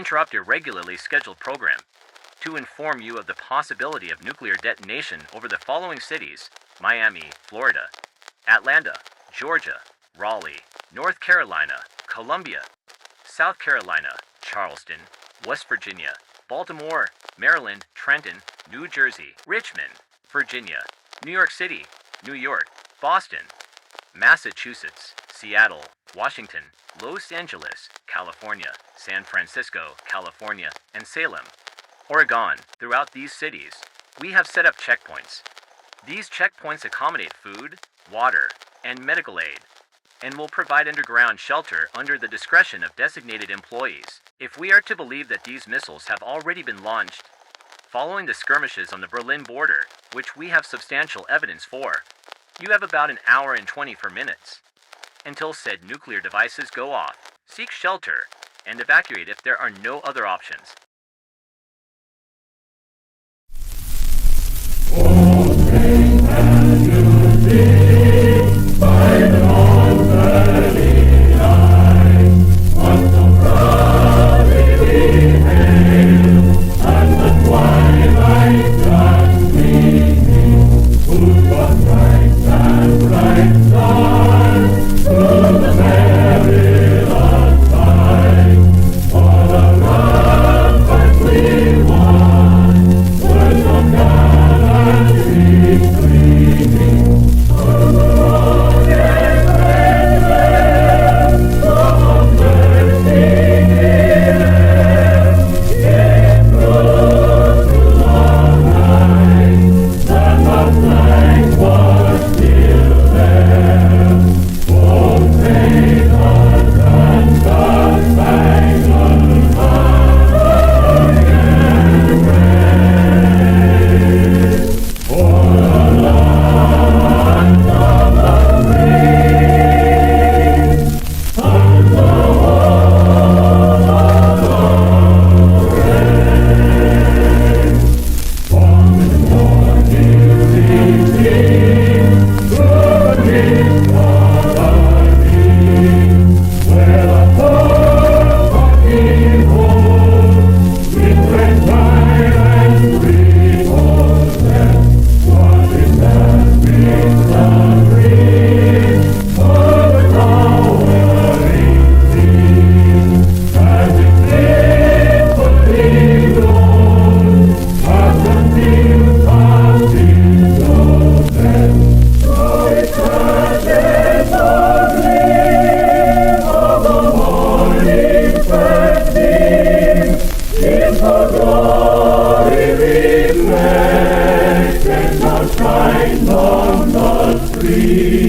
interrupt your regularly scheduled program to inform you of the possibility of nuclear detonation over the following cities: Miami, Florida; Atlanta, Georgia; Raleigh, North Carolina; Columbia, South Carolina; Charleston, West Virginia; Baltimore, Maryland; Trenton, New Jersey; Richmond, Virginia; New York City, New York; Boston, Massachusetts; Seattle, Washington; Los Angeles, California; San Francisco, California; and Salem, Oregon. Throughout these cities, we have set up checkpoints. These checkpoints accommodate food, water, and medical aid, and will provide underground shelter under the discretion of designated employees. If we are to believe that these missiles have already been launched following the skirmishes on the Berlin border, which we have substantial evidence for, you have about an hour and 24 minutes until said nuclear devices go off. Seek shelter and evacuate if there are no other options. Shine on the street.